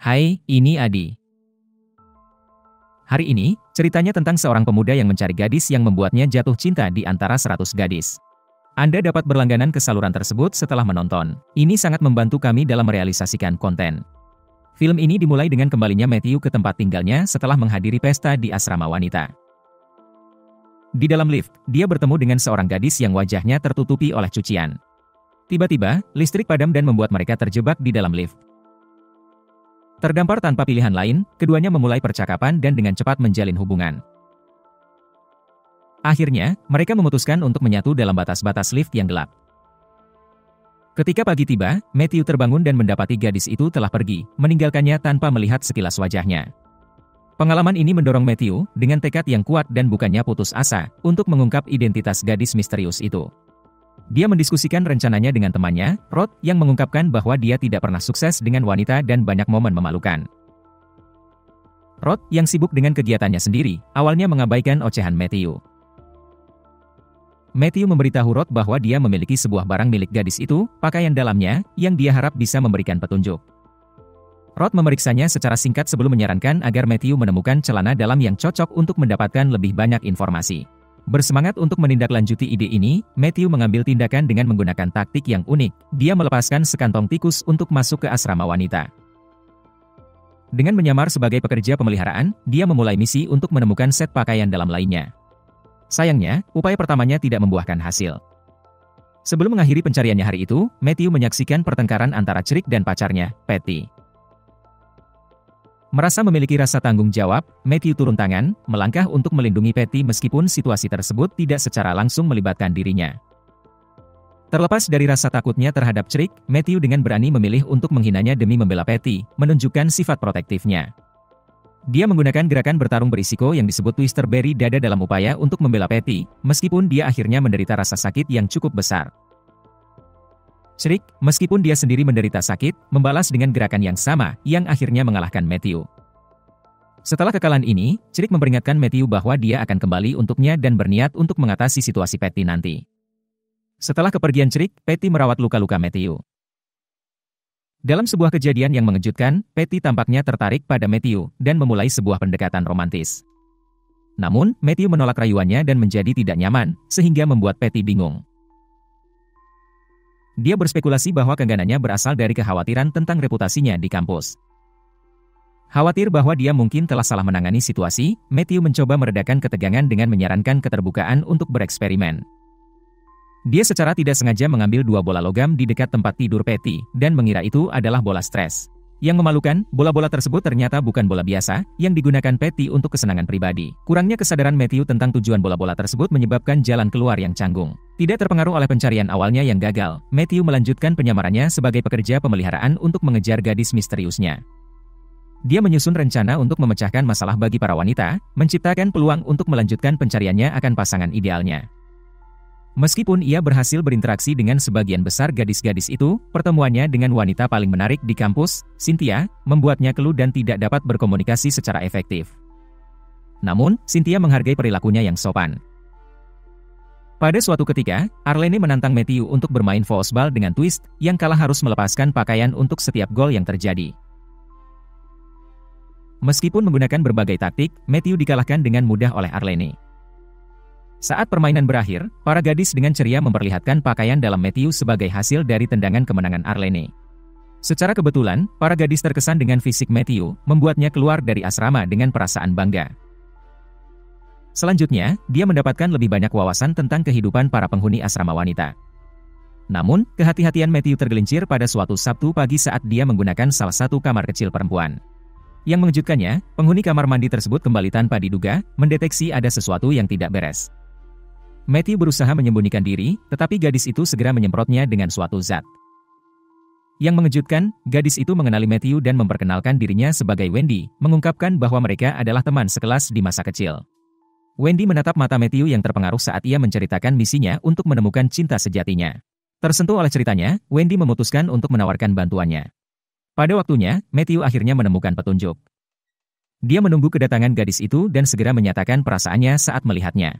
Hai, ini Adi. Hari ini, ceritanya tentang seorang pemuda yang mencari gadis yang membuatnya jatuh cinta di antara 100 gadis. Anda dapat berlangganan ke saluran tersebut setelah menonton. Ini sangat membantu kami dalam merealisasikan konten. Film ini dimulai dengan kembalinya Matthew ke tempat tinggalnya setelah menghadiri pesta di asrama wanita. Di dalam lift, dia bertemu dengan seorang gadis yang wajahnya tertutupi oleh cucian. Tiba-tiba, listrik padam dan membuat mereka terjebak di dalam lift. Terdampar tanpa pilihan lain, keduanya memulai percakapan dan dengan cepat menjalin hubungan. Akhirnya, mereka memutuskan untuk menyatu dalam batas-batas lift yang gelap. Ketika pagi tiba, Matthew terbangun dan mendapati gadis itu telah pergi, meninggalkannya tanpa melihat sekilas wajahnya. Pengalaman ini mendorong Matthew, dengan tekad yang kuat dan bukannya putus asa, untuk mengungkap identitas gadis misterius itu. Dia mendiskusikan rencananya dengan temannya, Rod, yang mengungkapkan bahwa dia tidak pernah sukses dengan wanita dan banyak momen memalukan. Rod, yang sibuk dengan kegiatannya sendiri, awalnya mengabaikan ocehan Matthew. Matthew memberitahu Rod bahwa dia memiliki sebuah barang milik gadis itu, pakaian dalamnya, yang dia harap bisa memberikan petunjuk. Rod memeriksanya secara singkat sebelum menyarankan agar Matthew menemukan celana dalam yang cocok untuk mendapatkan lebih banyak informasi. Bersemangat untuk menindaklanjuti ide ini, Matthew mengambil tindakan dengan menggunakan taktik yang unik. Dia melepaskan sekantong tikus untuk masuk ke asrama wanita. Dengan menyamar sebagai pekerja pemeliharaan, dia memulai misi untuk menemukan set pakaian dalam lainnya. Sayangnya, upaya pertamanya tidak membuahkan hasil. Sebelum mengakhiri pencariannya hari itu, Matthew menyaksikan pertengkaran antara Crick dan pacarnya, Patty. Merasa memiliki rasa tanggung jawab, Matthew turun tangan, melangkah untuk melindungi Patty meskipun situasi tersebut tidak secara langsung melibatkan dirinya. Terlepas dari rasa takutnya terhadap Crick, Matthew dengan berani memilih untuk menghinanya demi membela Patty, menunjukkan sifat protektifnya. Dia menggunakan gerakan bertarung berisiko yang disebut Twister Berry dada dalam upaya untuk membela Patty, meskipun dia akhirnya menderita rasa sakit yang cukup besar. Crick, meskipun dia sendiri menderita sakit, membalas dengan gerakan yang sama, yang akhirnya mengalahkan Matthew. Setelah kekalahan ini, Crick memperingatkan Matthew bahwa dia akan kembali untuknya dan berniat untuk mengatasi situasi Patty nanti. Setelah kepergian Crick, Patty merawat luka-luka Matthew. Dalam sebuah kejadian yang mengejutkan, Patty tampaknya tertarik pada Matthew, dan memulai sebuah pendekatan romantis. Namun, Matthew menolak rayuannya dan menjadi tidak nyaman, sehingga membuat Patty bingung. Dia berspekulasi bahwa keengganannya berasal dari kekhawatiran tentang reputasinya di kampus. Khawatir bahwa dia mungkin telah salah menangani situasi, Matthew mencoba meredakan ketegangan dengan menyarankan keterbukaan untuk bereksperimen. Dia secara tidak sengaja mengambil 2 bola logam di dekat tempat tidur Patty, dan mengira itu adalah bola stres. Yang memalukan, bola-bola tersebut ternyata bukan bola biasa, yang digunakan Patty untuk kesenangan pribadi. Kurangnya kesadaran Matthew tentang tujuan bola-bola tersebut menyebabkan jalan keluar yang canggung. Tidak terpengaruh oleh pencarian awalnya yang gagal, Matthew melanjutkan penyamarannya sebagai pekerja pemeliharaan untuk mengejar gadis misteriusnya. Dia menyusun rencana untuk memecahkan masalah bagi para wanita, menciptakan peluang untuk melanjutkan pencariannya akan pasangan idealnya. Meskipun ia berhasil berinteraksi dengan sebagian besar gadis-gadis itu, pertemuannya dengan wanita paling menarik di kampus, Cynthia, membuatnya keluh dan tidak dapat berkomunikasi secara efektif. Namun, Cynthia menghargai perilakunya yang sopan. Pada suatu ketika, Arlene menantang Matthew untuk bermain volleyball dengan twist, yang kalah harus melepaskan pakaian untuk setiap gol yang terjadi. Meskipun menggunakan berbagai taktik, Matthew dikalahkan dengan mudah oleh Arlene. Saat permainan berakhir, para gadis dengan ceria memperlihatkan pakaian dalam Matthew sebagai hasil dari tendangan kemenangan Arlene. Secara kebetulan, para gadis terkesan dengan fisik Matthew, membuatnya keluar dari asrama dengan perasaan bangga. Selanjutnya, dia mendapatkan lebih banyak wawasan tentang kehidupan para penghuni asrama wanita. Namun, kehati-hatian Matthew tergelincir pada suatu Sabtu pagi saat dia menggunakan salah satu kamar kecil perempuan. Yang mengejutkannya, penghuni kamar mandi tersebut kembali tanpa diduga, mendeteksi ada sesuatu yang tidak beres. Matthew berusaha menyembunyikan diri, tetapi gadis itu segera menyemprotnya dengan suatu zat. Yang mengejutkan, gadis itu mengenali Matthew dan memperkenalkan dirinya sebagai Wendy, mengungkapkan bahwa mereka adalah teman sekelas di masa kecil. Wendy menatap mata Matthew yang terpengaruh saat ia menceritakan misinya untuk menemukan cinta sejatinya. Tersentuh oleh ceritanya, Wendy memutuskan untuk menawarkan bantuannya. Pada waktunya, Matthew akhirnya menemukan petunjuk. Dia menunggu kedatangan gadis itu dan segera menyatakan perasaannya saat melihatnya.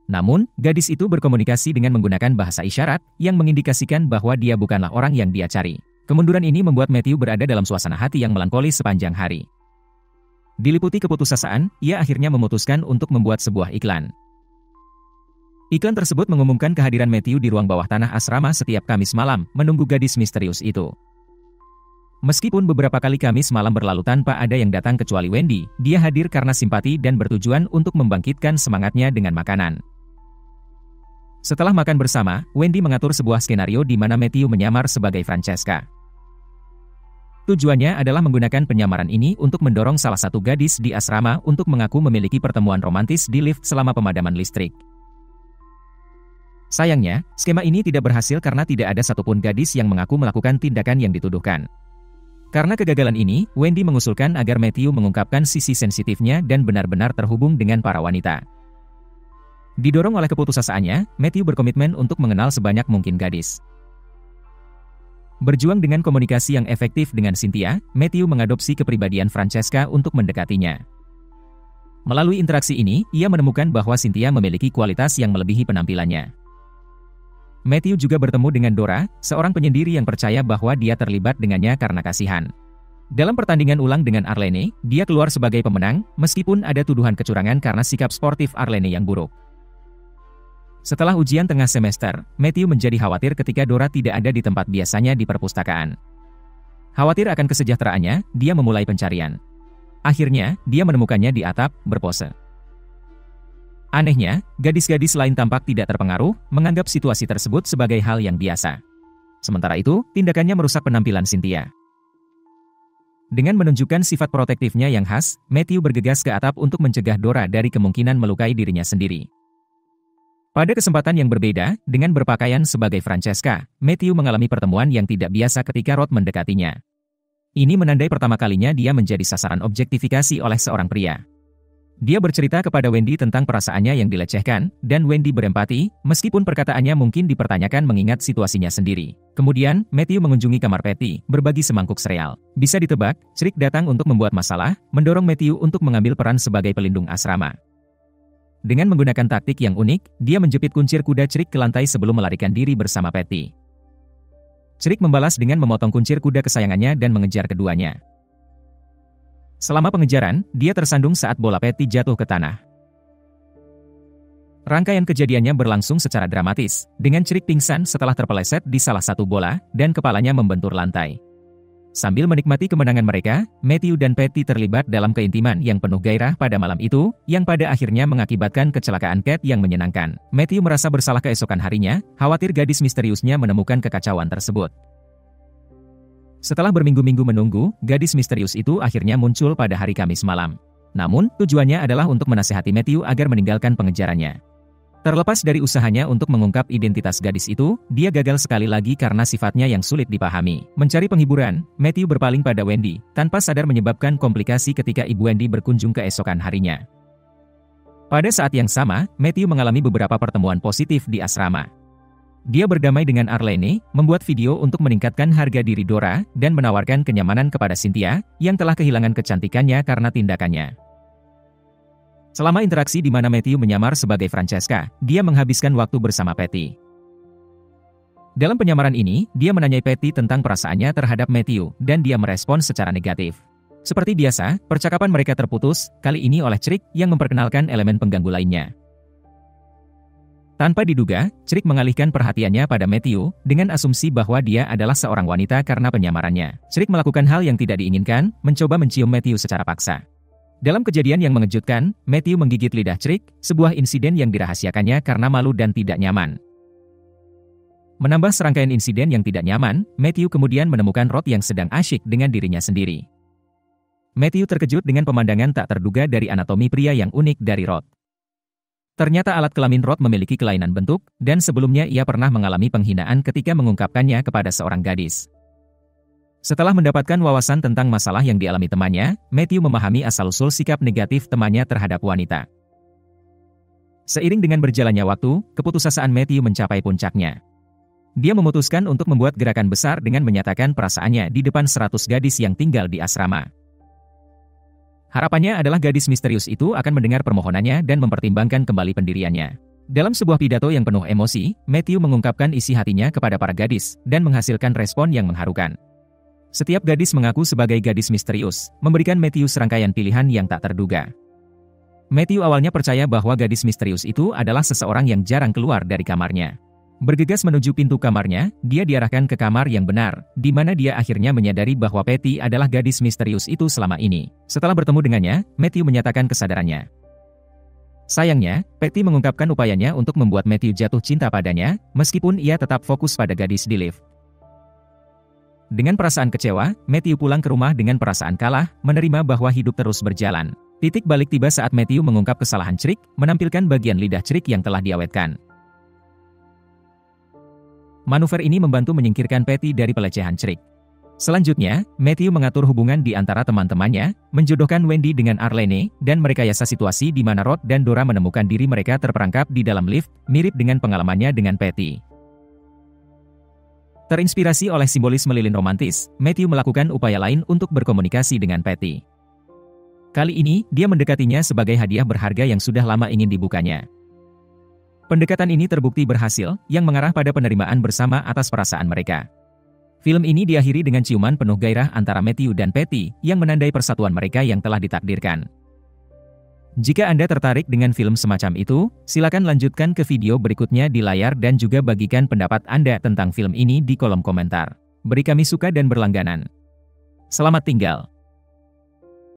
Namun, gadis itu berkomunikasi dengan menggunakan bahasa isyarat, yang mengindikasikan bahwa dia bukanlah orang yang dia cari. Kemunduran ini membuat Matthew berada dalam suasana hati yang melankolis sepanjang hari. Diliputi keputusasaan, ia akhirnya memutuskan untuk membuat sebuah iklan. Iklan tersebut mengumumkan kehadiran Matthew di ruang bawah tanah asrama setiap Kamis malam, menunggu gadis misterius itu. Meskipun beberapa kali Kamis malam berlalu tanpa ada yang datang kecuali Wendy, dia hadir karena simpati dan bertujuan untuk membangkitkan semangatnya dengan makanan. Setelah makan bersama, Wendy mengatur sebuah skenario di mana Matthew menyamar sebagai Francesca. Tujuannya adalah menggunakan penyamaran ini untuk mendorong salah satu gadis di asrama untuk mengaku memiliki pertemuan romantis di lift selama pemadaman listrik. Sayangnya, skema ini tidak berhasil karena tidak ada satupun gadis yang mengaku melakukan tindakan yang dituduhkan. Karena kegagalan ini, Wendy mengusulkan agar Matthew mengungkapkan sisi sensitifnya dan benar-benar terhubung dengan para wanita. Didorong oleh keputusasaannya, Matthew berkomitmen untuk mengenal sebanyak mungkin gadis. Berjuang dengan komunikasi yang efektif dengan Cynthia, Matthew mengadopsi kepribadian Francesca untuk mendekatinya. Melalui interaksi ini, ia menemukan bahwa Cynthia memiliki kualitas yang melebihi penampilannya. Matthew juga bertemu dengan Dora, seorang penyendiri yang percaya bahwa dia terlibat dengannya karena kasihan. Dalam pertandingan ulang dengan Arlene, dia keluar sebagai pemenang, meskipun ada tuduhan kecurangan karena sikap sportif Arlene yang buruk. Setelah ujian tengah semester, Matthew menjadi khawatir ketika Dora tidak ada di tempat biasanya di perpustakaan. Khawatir akan kesejahteraannya, dia memulai pencarian. Akhirnya, dia menemukannya di atap, berpose. Anehnya, gadis-gadis lain tampak tidak terpengaruh, menganggap situasi tersebut sebagai hal yang biasa. Sementara itu, tindakannya merusak penampilan Cynthia. Dengan menunjukkan sifat protektifnya yang khas, Matthew bergegas ke atap untuk mencegah Dora dari kemungkinan melukai dirinya sendiri. Pada kesempatan yang berbeda, dengan berpakaian sebagai Francesca, Matthew mengalami pertemuan yang tidak biasa ketika Rod mendekatinya. Ini menandai pertama kalinya dia menjadi sasaran objektifikasi oleh seorang pria. Dia bercerita kepada Wendy tentang perasaannya yang dilecehkan, dan Wendy berempati, meskipun perkataannya mungkin dipertanyakan mengingat situasinya sendiri. Kemudian, Matthew mengunjungi kamar Patty, berbagi semangkuk sereal. Bisa ditebak, Crick datang untuk membuat masalah, mendorong Matthew untuk mengambil peran sebagai pelindung asrama. Dengan menggunakan taktik yang unik, dia menjepit kuncir kuda Crick ke lantai sebelum melarikan diri bersama Patty. Crick membalas dengan memotong kuncir kuda kesayangannya dan mengejar keduanya. Selama pengejaran, dia tersandung saat bola Patty jatuh ke tanah. Rangkaian kejadiannya berlangsung secara dramatis, dengan Crick pingsan setelah terpeleset di salah satu bola, dan kepalanya membentur lantai. Sambil menikmati kemenangan mereka, Matthew dan Patty terlibat dalam keintiman yang penuh gairah pada malam itu, yang pada akhirnya mengakibatkan kecelakaan Cat yang menyenangkan. Matthew merasa bersalah keesokan harinya, khawatir gadis misteriusnya menemukan kekacauan tersebut. Setelah berminggu-minggu menunggu, gadis misterius itu akhirnya muncul pada hari Kamis malam. Namun, tujuannya adalah untuk menasihati Matthew agar meninggalkan pengejarannya. Terlepas dari usahanya untuk mengungkap identitas gadis itu, dia gagal sekali lagi karena sifatnya yang sulit dipahami. Mencari penghiburan, Matthew berpaling pada Wendy, tanpa sadar menyebabkan komplikasi ketika ibu Wendy berkunjung keesokan harinya. Pada saat yang sama, Matthew mengalami beberapa pertemuan positif di asrama. Dia berdamai dengan Arlene, membuat video untuk meningkatkan harga diri Dora, dan menawarkan kenyamanan kepada Cynthia, yang telah kehilangan kecantikannya karena tindakannya. Selama interaksi di mana Matthew menyamar sebagai Francesca, dia menghabiskan waktu bersama Patty. Dalam penyamaran ini, dia menanyai Patty tentang perasaannya terhadap Matthew, dan dia merespon secara negatif. Seperti biasa, percakapan mereka terputus, kali ini oleh Crick yang memperkenalkan elemen pengganggu lainnya. Tanpa diduga, Crick mengalihkan perhatiannya pada Matthew, dengan asumsi bahwa dia adalah seorang wanita karena penyamarannya. Crick melakukan hal yang tidak diinginkan, mencoba mencium Matthew secara paksa. Dalam kejadian yang mengejutkan, Matthew menggigit lidah Crick, sebuah insiden yang dirahasiakannya karena malu dan tidak nyaman. Menambah serangkaian insiden yang tidak nyaman, Matthew kemudian menemukan Rod yang sedang asyik dengan dirinya sendiri. Matthew terkejut dengan pemandangan tak terduga dari anatomi pria yang unik dari Rod. Ternyata alat kelamin Rod memiliki kelainan bentuk, dan sebelumnya ia pernah mengalami penghinaan ketika mengungkapkannya kepada seorang gadis. Setelah mendapatkan wawasan tentang masalah yang dialami temannya, Matthew memahami asal-usul sikap negatif temannya terhadap wanita. Seiring dengan berjalannya waktu, keputusasaan Matthew mencapai puncaknya. Dia memutuskan untuk membuat gerakan besar dengan menyatakan perasaannya di depan 100 gadis yang tinggal di asrama. Harapannya adalah gadis misterius itu akan mendengar permohonannya dan mempertimbangkan kembali pendiriannya. Dalam sebuah pidato yang penuh emosi, Matthew mengungkapkan isi hatinya kepada para gadis, dan menghasilkan respon yang mengharukan. Setiap gadis mengaku sebagai gadis misterius, memberikan Matthew serangkaian pilihan yang tak terduga. Matthew awalnya percaya bahwa gadis misterius itu adalah seseorang yang jarang keluar dari kamarnya. Bergegas menuju pintu kamarnya, dia diarahkan ke kamar yang benar, di mana dia akhirnya menyadari bahwa Patty adalah gadis misterius itu selama ini. Setelah bertemu dengannya, Matthew menyatakan kesadarannya. Sayangnya, Patty mengungkapkan upayanya untuk membuat Matthew jatuh cinta padanya, meskipun ia tetap fokus pada gadis di lift. Dengan perasaan kecewa, Matthew pulang ke rumah dengan perasaan kalah, menerima bahwa hidup terus berjalan. Titik balik tiba saat Matthew mengungkap kesalahan Crick, menampilkan bagian lidah Crick yang telah diawetkan. Manuver ini membantu menyingkirkan Patty dari pelecehan Crick. Selanjutnya, Matthew mengatur hubungan di antara teman-temannya, menjodohkan Wendy dengan Arlene, dan merekayasa situasi di mana Rod dan Dora menemukan diri mereka terperangkap di dalam lift, mirip dengan pengalamannya dengan Patty. Terinspirasi oleh simbolisme lilin romantis, Matthew melakukan upaya lain untuk berkomunikasi dengan Patty. Kali ini, dia mendekatinya sebagai hadiah berharga yang sudah lama ingin dibukanya. Pendekatan ini terbukti berhasil, yang mengarah pada penerimaan bersama atas perasaan mereka. Film ini diakhiri dengan ciuman penuh gairah antara Matthew dan Patty, yang menandai persatuan mereka yang telah ditakdirkan. Jika Anda tertarik dengan film semacam itu, silakan lanjutkan ke video berikutnya di layar dan juga bagikan pendapat Anda tentang film ini di kolom komentar. Beri kami suka dan berlangganan. Selamat tinggal.